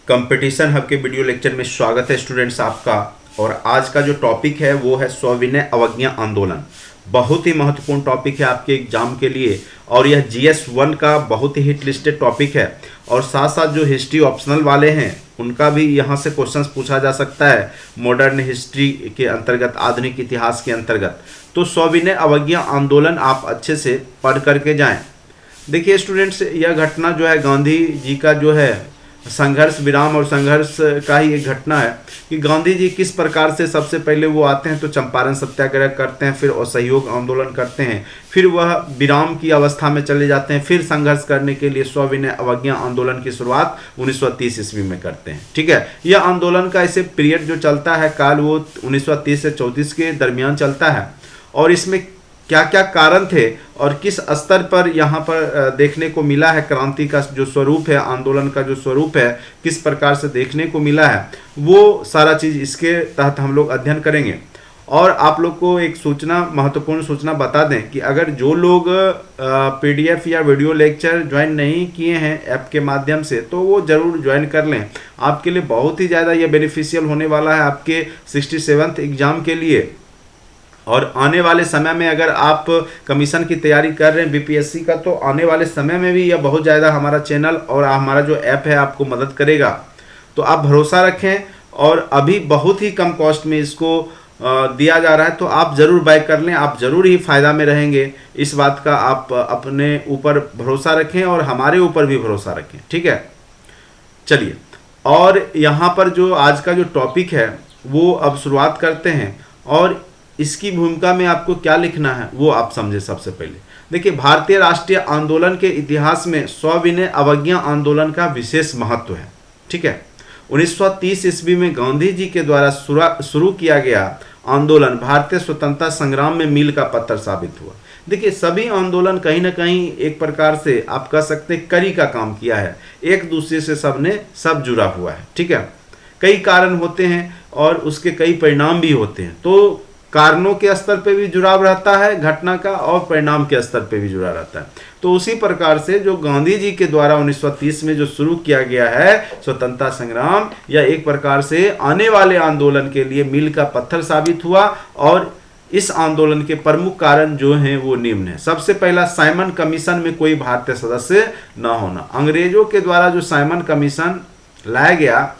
Competition hub के video lecture में स्वागत है स्टूडेंट्स आपका। और आज का जो टॉपिक है वो है सविनय अवज्ञा आंदोलन। बहुत ही महत्वपूर्ण टॉपिक है आपके एग्जाम के लिए और यह GS 1 का बहुत ही हिट लिस्टेड टॉपिक है। और साथ साथ जो हिस्ट्री ऑप्शनल वाले हैं उनका भी यहाँ से क्वेश्चंस पूछा जा सकता है मॉडर्न हिस्ट्री के अंतर्गत, आधुनिक इतिहास के अंतर्गत। तो सविनय अवज्ञा आंदोलन आप अच्छे से पढ़ करके जाएं। देखिए स्टूडेंट्स, यह घटना जो है गांधी जी का जो है संघर्ष विराम और संघर्ष का ही एक घटना है कि गांधी जी किस प्रकार से सबसे पहले वो आते हैं तो चंपारण सत्याग्रह करते हैं, फिर असहयोग आंदोलन करते हैं, फिर वह विराम की अवस्था में चले जाते हैं, फिर संघर्ष करने के लिए सविनय अवज्ञा आंदोलन की शुरुआत 1930 ईस्वी में करते हैं। ठीक है, यह आंदोलन का ऐसे पीरियड जो चलता है काल वो 1930 से 34 के दरमियान चलता है। और इसमें क्या क्या कारण थे और किस स्तर पर यहाँ पर देखने को मिला है, क्रांति का जो स्वरूप है, आंदोलन का जो स्वरूप है किस प्रकार से देखने को मिला है, वो सारा चीज़ इसके तहत हम लोग अध्ययन करेंगे। और आप लोग को एक सूचना, महत्वपूर्ण सूचना बता दें कि अगर जो लोग PDF या वीडियो लेक्चर ज्वाइन नहीं किए हैं ऐप के माध्यम से तो वो ज़रूर ज्वाइन कर लें। आपके लिए बहुत ही ज़्यादा ये बेनिफिशियल होने वाला है आपके 67th एग्ज़ाम के लिए। और आने वाले समय में अगर आप कमीशन की तैयारी कर रहे हैं BPSC का, तो आने वाले समय में भी यह बहुत ज़्यादा हमारा चैनल और हमारा जो ऐप है आपको मदद करेगा। तो आप भरोसा रखें और अभी बहुत ही कम कॉस्ट में इसको दिया जा रहा है, तो आप ज़रूर बाय कर लें, आप ज़रूर ही फ़ायदा में रहेंगे। इस बात का आप अपने ऊपर भरोसा रखें और हमारे ऊपर भी भरोसा रखें। ठीक है, चलिए। और यहाँ पर जो आज का जो टॉपिक है वो अब शुरुआत करते हैं और इसकी भूमिका में आपको क्या लिखना है वो आप समझे। सबसे पहले देखिए, भारतीय राष्ट्रीय आंदोलन के इतिहास में सविनय अवज्ञा आंदोलन का विशेष महत्व है। ठीक है, 1930 ईस्वी में गांधी जी के द्वारा शुरू किया गया आंदोलन भारतीय स्वतंत्रता संग्राम में मील का पत्थर साबित हुआ। देखिए, सभी आंदोलन कहीं ना कहीं एक प्रकार से आप कह सकते हैं कड़ी का काम किया है, एक दूसरे से सब जुड़ा हुआ है। ठीक है, कई कारण होते हैं और उसके कई परिणाम भी होते हैं। तो कारणों के स्तर पे भी जुड़ाव रहता है घटना का और परिणाम के स्तर पे भी जुड़ा रहता है। तो उसी प्रकार से जो गांधी जी के द्वारा 1930 में जो शुरू किया गया है स्वतंत्रता संग्राम, या एक प्रकार से आने वाले आंदोलन के लिए मील का पत्थर साबित हुआ। और इस आंदोलन के प्रमुख कारण जो हैं वो निम्न है। सबसे पहला, साइमन कमीशन में कोई भारतीय सदस्य न होना। अंग्रेजों के द्वारा जो साइमन कमीशन लाया गया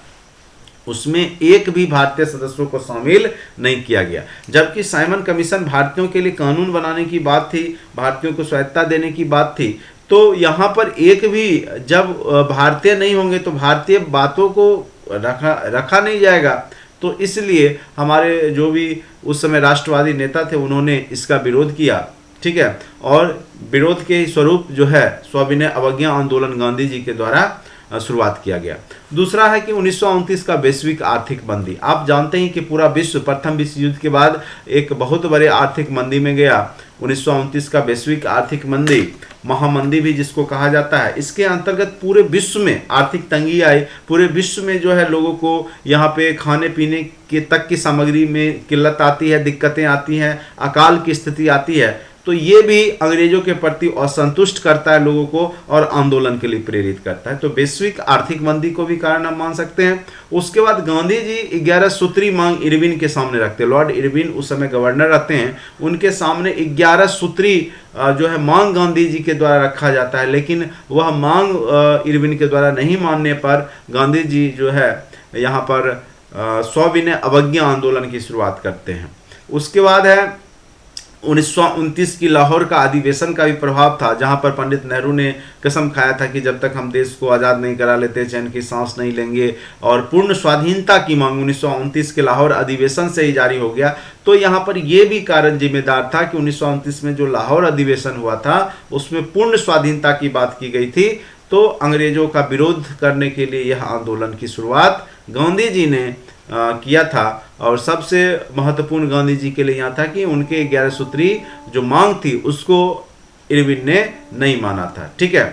उसमें एक भी भारतीय सदस्यों को शामिल नहीं किया गया, जबकि साइमन कमीशन भारतीयों के लिए कानून बनाने की बात थी, भारतीयों को स्वायत्तता देने की बात थी। तो यहाँ पर एक भी, जब भारतीय नहीं होंगे तो भारतीय बातों को रखा नहीं जाएगा। तो इसलिए हमारे जो भी उस समय राष्ट्रवादी नेता थे उन्होंने इसका विरोध किया। ठीक है, और विरोध के स्वरूप जो है सविनय अवज्ञा आंदोलन गांधी जी के द्वारा शुरुआत किया गया। दूसरा है कि 1929 का वैश्विक आर्थिक मंदी। आप जानते हैं कि पूरा विश्व प्रथम विश्व युद्ध के बाद एक बहुत बड़े आर्थिक मंदी में गया। 1929 का वैश्विक आर्थिक मंदी, महामंदी भी जिसको कहा जाता है, इसके अंतर्गत पूरे विश्व में आर्थिक तंगी आई। पूरे विश्व में जो है लोगों को यहाँ पे खाने पीने के तक की सामग्री में किल्लत आती है, दिक्कतें आती हैं, अकाल की स्थिति आती है। तो ये भी अंग्रेजों के प्रति असंतुष्ट करता है लोगों को और आंदोलन के लिए प्रेरित करता है। तो वैश्विक आर्थिक मंदी को भी कारण हम मान सकते हैं। उसके बाद गांधी जी 11 सूत्री मांग इरविन के सामने रखते हैं। लॉर्ड इरविन उस समय गवर्नर रहते हैं, उनके सामने 11 सूत्री जो है मांग गांधी जी के द्वारा रखा जाता है। लेकिन वह मांग इरविन के द्वारा नहीं मानने पर गांधी जी जो है यहाँ पर सविनय अवज्ञा आंदोलन की शुरुआत करते हैं। उसके बाद है 1929 की लाहौर का अधिवेशन का भी प्रभाव था, जहां पर पंडित नेहरू ने कसम खाया था कि जब तक हम देश को आज़ाद नहीं करा लेते चैन की सांस नहीं लेंगे, और पूर्ण स्वाधीनता की मांग 1929 के लाहौर अधिवेशन से ही जारी हो गया। तो यहाँ पर यह भी कारण जिम्मेदार था कि 1929 में जो लाहौर अधिवेशन हुआ था उसमें पूर्ण स्वाधीनता की बात की गई थी। तो अंग्रेजों का विरोध करने के लिए यह आंदोलन की शुरुआत गांधी जी ने किया था। और सबसे महत्वपूर्ण गांधी जी के लिए यहाँ था कि उनके 11 सूत्री जो मांग थी उसको इरविन ने नहीं माना था। ठीक है,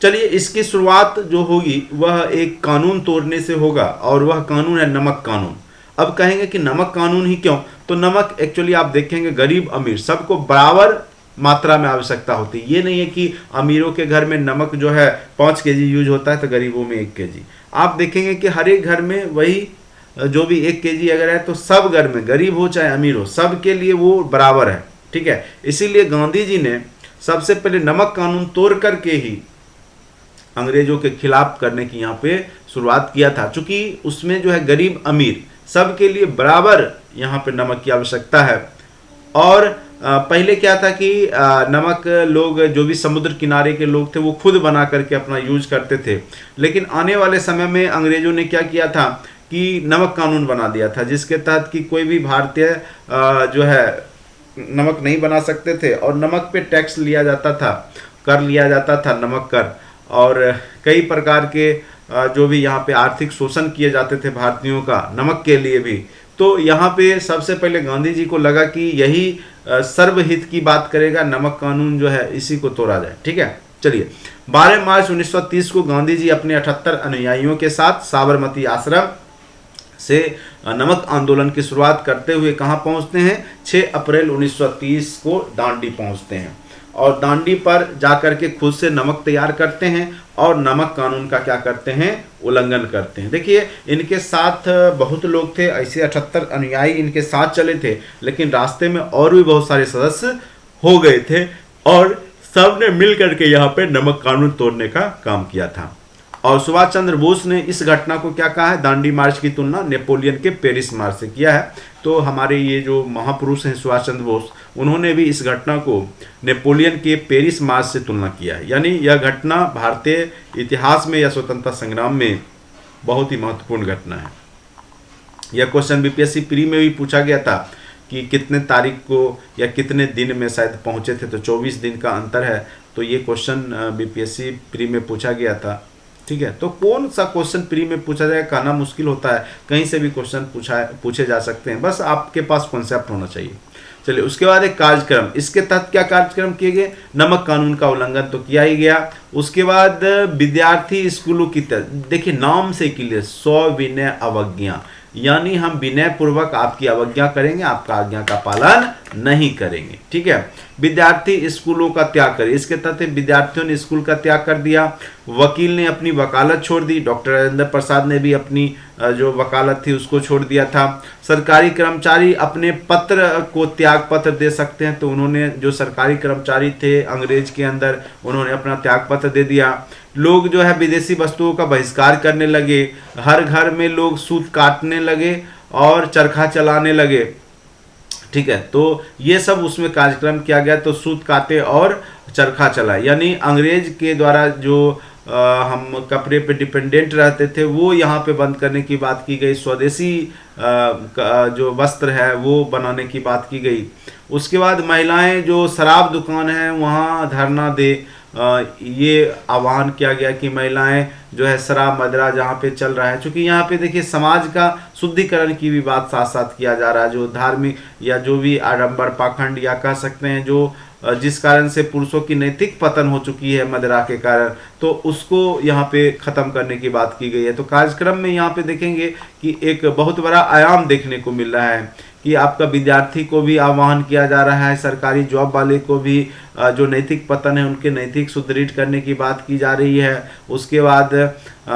चलिए, इसकी शुरुआत जो होगी वह एक कानून तोड़ने से होगा और वह कानून है नमक कानून। अब कहेंगे कि नमक कानून ही क्यों? तो नमक एक्चुअली आप देखेंगे गरीब अमीर सबको बराबर मात्रा में आवश्यकता होती है। ये नहीं है कि अमीरों के घर में नमक जो है 5 केजी यूज होता है तो गरीबों में 1 केजी। आप देखेंगे कि हर एक घर में वही जो भी 1 केजी अगर है तो सब घर में, गरीब हो चाहे अमीर हो, सब के लिए वो बराबर है। ठीक है, इसीलिए गांधी जी ने सबसे पहले नमक कानून तोड़ करके ही अंग्रेजों के खिलाफ करने की यहाँ पे शुरुआत किया था। चूंकि उसमें जो है गरीब अमीर सबके लिए बराबर यहाँ पे नमक की आवश्यकता है। और पहले क्या था कि नमक लोग जो भी समुद्र किनारे के लोग थे वो खुद बना करके अपना यूज करते थे। लेकिन आने वाले समय में अंग्रेजों ने क्या किया था कि नमक कानून बना दिया था, जिसके तहत कि कोई भी भारतीय जो है नमक नहीं बना सकते थे और नमक पे टैक्स लिया जाता था, कर लिया जाता था, नमक कर। और कई प्रकार के जो भी यहाँ पे आर्थिक शोषण किए जाते थे भारतीयों का नमक के लिए भी। तो यहाँ पे सबसे पहले गांधी जी को लगा कि यही सर्वहित की बात करेगा, नमक कानून जो है इसी को तोड़ा जाए। ठीक है, चलिए 12 मार्च 1930 को गांधी जी अपने 78 अनुयायियों के साथ साबरमती आश्रम से नमक आंदोलन की शुरुआत करते हुए कहाँ पहुँचते हैं? 6 अप्रैल 1930 को दांडी पहुँचते हैं और दांडी पर जाकर के खुद से नमक तैयार करते हैं और नमक कानून का क्या करते हैं? उल्लंघन करते हैं। देखिए इनके साथ बहुत लोग थे, ऐसे 78 अनुयायी इनके साथ चले थे, लेकिन रास्ते में और भी बहुत सारे सदस्य हो गए थे और सब ने मिल करके यहाँ पे नमक कानून तोड़ने का काम किया था। और सुभाष चंद्र बोस ने इस घटना को क्या कहा है? दांडी मार्च की तुलना नेपोलियन के पेरिस मार्च से किया है। तो हमारे ये जो महापुरुष हैं सुभाष चंद्र बोस, उन्होंने भी इस घटना को नेपोलियन के पेरिस मार्च से तुलना किया है। यानी यह घटना भारतीय इतिहास में या स्वतंत्रता संग्राम में बहुत ही महत्वपूर्ण घटना है। यह क्वेश्चन बीपीएससी प्री में भी पूछा गया था कि कितने तारीख को या कितने दिन में शायद पहुंचे थे, तो 24 दिन का अंतर है। तो ये क्वेश्चन बीपीएससी प्री में पूछा गया था। ठीक है, तो कौन सा क्वेश्चन प्री में पूछा जाए कहना मुश्किल होता है, कहीं से भी क्वेश्चन पूछे जा सकते हैं, बस आपके पास कॉन्सेप्ट होना चाहिए। चलिए उसके बाद एक कार्यक्रम, इसके तहत क्या कार्यक्रम किए गए? नमक कानून का उल्लंघन तो किया ही गया। उसके बाद विद्यार्थी स्कूलों की तरह, देखिए नाम से क्लियर, सविनय अवज्ञा, यानी हम विनय पूर्वक आपकी अवज्ञा करेंगे, आपका आज्ञा का पालन नहीं करेंगे। ठीक है, विद्यार्थी स्कूलों का त्याग करें, इसके तहत विद्यार्थियों ने स्कूल का त्याग कर दिया। वकील ने अपनी वकालत छोड़ दी, डॉक्टर राजेंद्र प्रसाद ने भी अपनी जो वकालत थी उसको छोड़ दिया था। सरकारी कर्मचारी अपने पत्र को त्याग पत्र दे सकते हैं, तो उन्होंने जो सरकारी कर्मचारी थे अंग्रेज के अंदर, उन्होंने अपना त्याग पत्र दे दिया। लोग जो है विदेशी वस्तुओं का बहिष्कार करने लगे, हर घर में लोग सूत काटने लगे और चरखा चलाने लगे। ठीक है, तो ये सब उसमें कार्यक्रम किया गया। तो सूत काटे और चरखा चला, यानी अंग्रेज के द्वारा जो हम कपड़े पे डिपेंडेंट रहते थे वो यहाँ पे बंद करने की बात की गई। स्वदेशी जो वस्त्र है वो बनाने की बात की गई। उसके बाद महिलाएं जो शराब दुकान है वहाँ धरना दे, ये आह्वान किया गया कि महिलाएं जो है शराब मदिरा जहाँ पे चल रहा है, क्योंकि यहाँ पे देखिए समाज का शुद्धिकरण की भी बात साथ साथ किया जा रहा है। जो धार्मिक या जो भी आडंबर पाखंड या कह सकते हैं जो जिस कारण से पुरुषों की नैतिक पतन हो चुकी है मदिरा के कारण, तो उसको यहाँ पे ख़त्म करने की बात की गई है। तो कार्यक्रम में यहाँ पे देखेंगे कि एक बहुत बड़ा आयाम देखने को मिल रहा है कि आपका विद्यार्थी को भी आह्वान किया जा रहा है, सरकारी जॉब वाले को भी जो नैतिक पतन है उनके नैतिक सुदृढ़ करने की बात की जा रही है। उसके बाद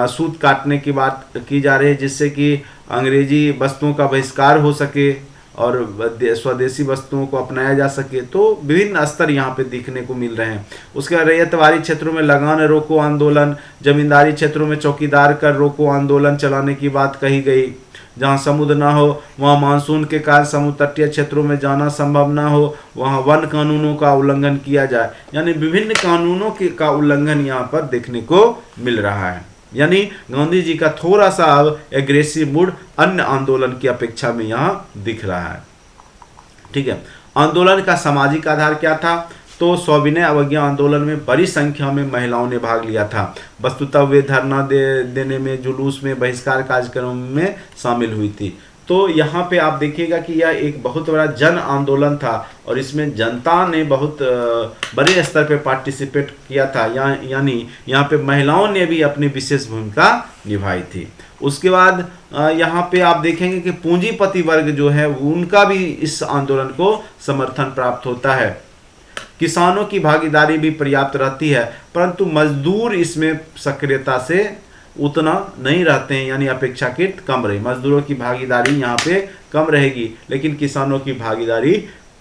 सूत काटने की बात की जा रही है जिससे कि अंग्रेजी वस्तुओं का बहिष्कार हो सके और स्वदेशी वस्तुओं को अपनाया जा सके। तो विभिन्न स्तर यहाँ पे देखने को मिल रहे हैं। उसके बाद रैयतवाड़ी क्षेत्रों में लगान रोको आंदोलन, जमींदारी क्षेत्रों में चौकीदार कर रोको आंदोलन चलाने की बात कही गई। जहाँ समुद्र ना हो वहाँ मानसून के कारण समुद्र तटीय क्षेत्रों में जाना संभव ना हो, वहाँ वन कानूनों का उल्लंघन किया जाए। यानी विभिन्न कानूनों का उल्लंघन यहाँ पर देखने को मिल रहा है। यानी गांधी जी का थोड़ा सा अब एग्रेसिव मूड अन्य आंदोलन की अपेक्षा में यहाँ दिख रहा है। ठीक है, आंदोलन का सामाजिक आधार क्या था? तो सविनय अवज्ञा आंदोलन में बड़ी संख्या में महिलाओं ने भाग लिया था। वस्तुतः वे धरना देने में, जुलूस में, बहिष्कार कार्यक्रम में शामिल हुई थी। तो यहाँ पे आप देखिएगा कि यह एक बहुत बड़ा जन आंदोलन था और इसमें जनता ने बहुत बड़े स्तर पे पार्टिसिपेट किया था। यानी यहाँ पे महिलाओं ने भी अपनी विशेष भूमिका निभाई थी। उसके बाद यहाँ पे आप देखेंगे कि पूंजीपति वर्ग जो है उनका भी इस आंदोलन को समर्थन प्राप्त होता है। किसानों की भागीदारी भी पर्याप्त रहती है, परंतु मजदूर इसमें सक्रियता से उतना नहीं रहते हैं, यानी अपेक्षाकृत कम रही। मजदूरों की भागीदारी यहाँ पे कम रहेगी, लेकिन किसानों की भागीदारी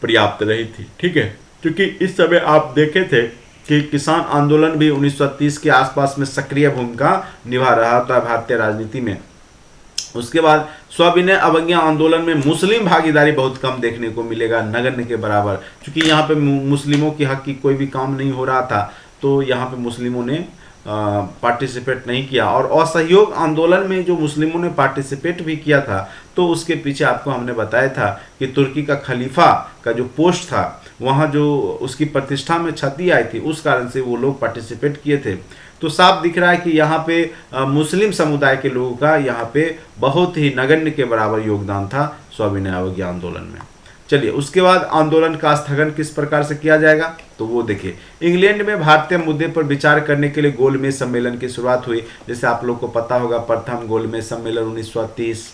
पर्याप्त रही थी। ठीक है, क्योंकि इस समय आप देखे थे कि किसान आंदोलन भी 1930 के आसपास में सक्रिय भूमिका निभा रहा था भारतीय राजनीति में। उसके बाद सविनय अवज्ञा आंदोलन में मुस्लिम भागीदारी बहुत कम देखने को मिलेगा, नगण्य के बराबर, क्योंकि यहाँ पे मुस्लिमों के हक की कोई भी काम नहीं हो रहा था, तो यहाँ पे मुस्लिमों ने पार्टिसिपेट नहीं किया। और असहयोग आंदोलन में जो मुस्लिमों ने पार्टिसिपेट भी किया था, तो उसके पीछे आपको हमने बताया था कि तुर्की का खलीफा का जो पोस्ट था, वहाँ जो उसकी प्रतिष्ठा में क्षति आई थी, उस कारण से वो लोग पार्टिसिपेट किए थे। तो साफ दिख रहा है कि यहाँ पे मुस्लिम समुदाय के लोगों का यहाँ पे बहुत ही नगण्य के बराबर योगदान था सविनय अवज्ञा आंदोलन में। चलिए, उसके बाद आंदोलन का स्थगन किस प्रकार से किया जाएगा, तो वो देखिए। इंग्लैंड में भारतीय मुद्दे पर विचार करने के लिए गोलमेज सम्मेलन की शुरुआत हुई। जैसे आप लोग को पता होगा, प्रथम गोलमेज सम्मेलन 1930,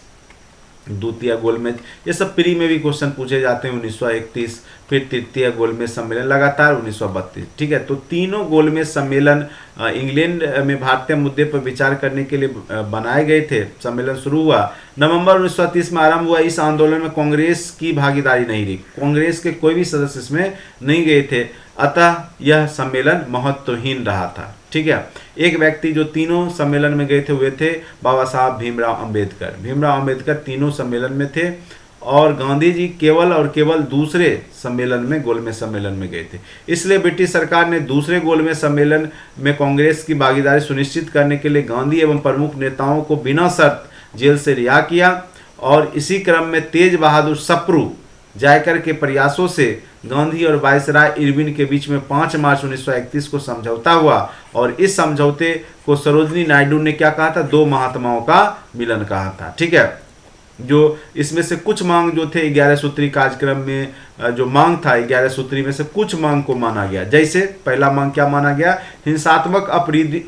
द्वितीय गोलमेज, ये सब प्री में भी क्वेश्चन पूछे जाते हैं 1931, फिर तृतीय गोलमेज सम्मेलन लगातार 1932। ठीक है, तो तीनों गोलमेज सम्मेलन इंग्लैंड में भारतीय मुद्दे पर विचार करने के लिए बनाए गए थे। सम्मेलन शुरू हुआ नवंबर 1930 में आरंभ हुआ। इस आंदोलन में कांग्रेस की भागीदारी नहीं रही, कांग्रेस के कोई भी सदस्य इसमें नहीं गए थे, अतः यह सम्मेलन महत्वहीन रहा था। ठीक है, एक व्यक्ति जो तीनों सम्मेलन में गए थे वे थे बाबा साहब भीमराव अंबेडकर। भीमराव अंबेडकर तीनों सम्मेलन में थे, और गांधी जी केवल और केवल दूसरे सम्मेलन में, गोलमेज सम्मेलन में गए थे। इसलिए ब्रिटिश सरकार ने दूसरे गोलमेज सम्मेलन में कांग्रेस की भागीदारी सुनिश्चित करने के लिए गांधी एवं प्रमुख नेताओं को बिना शर्त जेल से रिहा किया, और इसी क्रम में तेज बहादुर सप्रू जायकर के प्रयासों से गांधी और वायसराय इरविन के बीच में 5 मार्च 1931 को समझौता हुआ, और इस समझौते को सरोजनी नायडू ने क्या कहा था, 2 महात्माओं का मिलन कहा था। ठीक है, जो इसमें से कुछ मांग जो थे 11 सूत्री कार्यक्रम में जो मांग था, 11 सूत्री में से कुछ मांग को माना गया। जैसे पहला मांग क्या माना गया, हिंसात्मक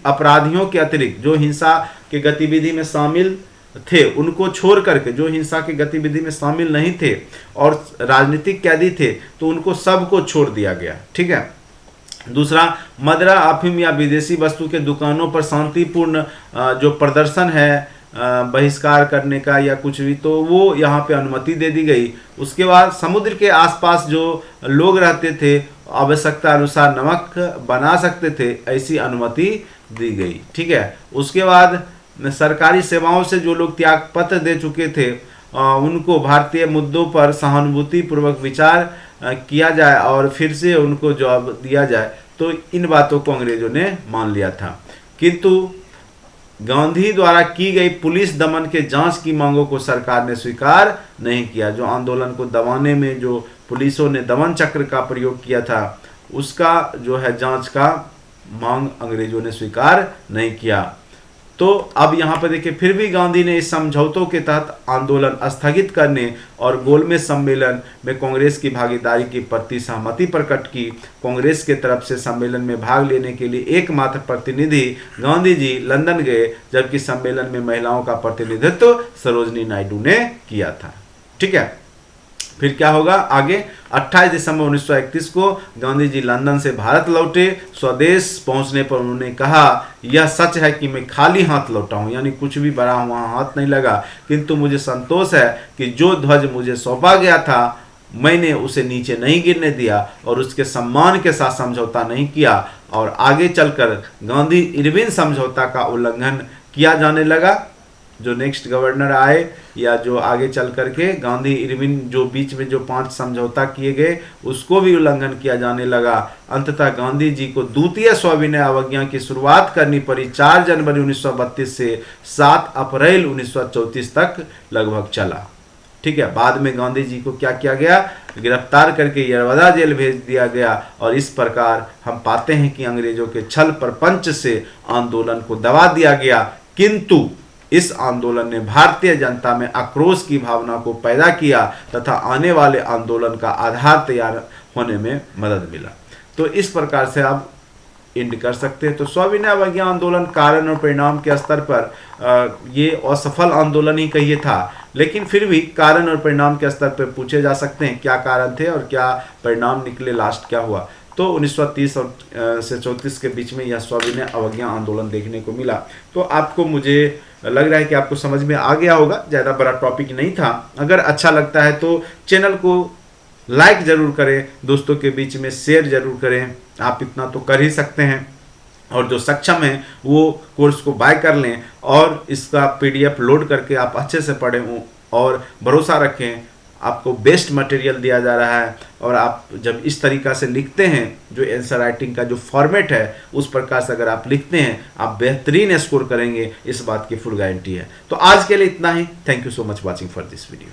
अपराधियों के अतिरिक्त जो हिंसा के गतिविधि में शामिल थे उनको छोड़ करके, जो हिंसा की गतिविधि में शामिल नहीं थे और राजनीतिक कैदी थे, तो उनको सबको छोड़ दिया गया। ठीक है, दूसरा, मदिरा, अफीम या विदेशी वस्तु के दुकानों पर शांतिपूर्ण जो प्रदर्शन है बहिष्कार करने का या कुछ भी, तो वो यहाँ पे अनुमति दे दी गई। उसके बाद समुद्र के आसपास जो लोग रहते थे आवश्यकता अनुसार नमक बना सकते थे, ऐसी अनुमति दी गई। ठीक है, उसके बाद सरकारी सेवाओं से जो लोग त्यागपत्र दे चुके थे उनको भारतीय मुद्दों पर सहानुभूति पूर्वक विचार किया जाए और फिर से उनको जॉब दिया जाए। तो इन बातों को अंग्रेजों ने मान लिया था, किंतु गांधी द्वारा की गई पुलिस दमन के जांच की मांगों को सरकार ने स्वीकार नहीं किया। जो आंदोलन को दबाने में जो पुलिसों ने दमन चक्र का प्रयोग किया था, उसका जो है जांच का मांग अंग्रेजों ने स्वीकार नहीं किया। तो अब यहाँ पर देखिए, फिर भी गांधी ने इस समझौतों के तहत आंदोलन स्थगित करने और गोलमेज सम्मेलन में कांग्रेस की भागीदारी के प्रति सहमति प्रकट की। कांग्रेस के तरफ से सम्मेलन में भाग लेने के लिए एकमात्र प्रतिनिधि गांधी जी लंदन गए, जबकि सम्मेलन में महिलाओं का प्रतिनिधित्व सरोजनी नायडू ने किया था। ठीक है, फिर क्या होगा आगे, 28 दिसंबर 1931 को गांधी जी लंदन से भारत लौटे। स्वदेश पहुंचने पर उन्होंने कहा, यह सच है कि मैं खाली हाथ लौटा हूं, यानी कुछ भी बड़ा हुआ हाथ नहीं लगा, किंतु मुझे संतोष है कि जो ध्वज मुझे सौंपा गया था मैंने उसे नीचे नहीं गिरने दिया और उसके सम्मान के साथ समझौता नहीं किया, और आगे चलकर गांधी इरविन समझौता का उल्लंघन किया जाने लगा। जो नेक्स्ट गवर्नर आए या जो आगे चल करके गांधी इरविन जो बीच में जो 5 समझौता किए गए उसको भी उल्लंघन किया जाने लगा। अंततः गांधी जी को द्वितीय सविनय अवज्ञा की शुरुआत करनी पड़ी। 4 जनवरी 1932 से 7 अप्रैल 1934 तक लगभग चला। ठीक है, बाद में गांधी जी को क्या किया गया, गिरफ्तार करके यरवदा जेल भेज दिया गया, और इस प्रकार हम पाते हैं कि अंग्रेजों के छल प्रपंच से आंदोलन को दबा दिया गया, किंतु इस आंदोलन ने भारतीय जनता में आक्रोश की भावना को पैदा किया तथा आने वाले आंदोलन का आधार तैयार होने में मदद मिला। तो इस प्रकार से आप इंड कर सकते हैं। तो सविनय अवज्ञा आंदोलन कारण और परिणाम के स्तर पर ये असफल आंदोलन ही कहिए था, लेकिन फिर भी कारण और परिणाम के स्तर पर पूछे जा सकते हैं क्या कारण थे और क्या परिणाम निकले, लास्ट क्या हुआ। तो 1930 और से 34 के बीच में यह सविनय अवज्ञा आंदोलन देखने को मिला। तो आपको, मुझे लग रहा है कि आपको समझ में आ गया होगा, ज़्यादा बड़ा टॉपिक नहीं था। अगर अच्छा लगता है तो चैनल को लाइक ज़रूर करें, दोस्तों के बीच में शेयर ज़रूर करें, आप इतना तो कर ही सकते हैं। और जो सक्षम हैं वो कोर्स को बाय कर लें और इसका PDF लोड करके आप अच्छे से पढ़ें और भरोसा रखें, आपको बेस्ट मटेरियल दिया जा रहा है। और आप जब इस तरीक़ा से लिखते हैं, जो आंसर राइटिंग का जो फॉर्मेट है उस प्रकार से अगर आप लिखते हैं, आप बेहतरीन स्कोर करेंगे, इस बात की फुल गारंटी है। तो आज के लिए इतना ही। Thank you so much watching for this video.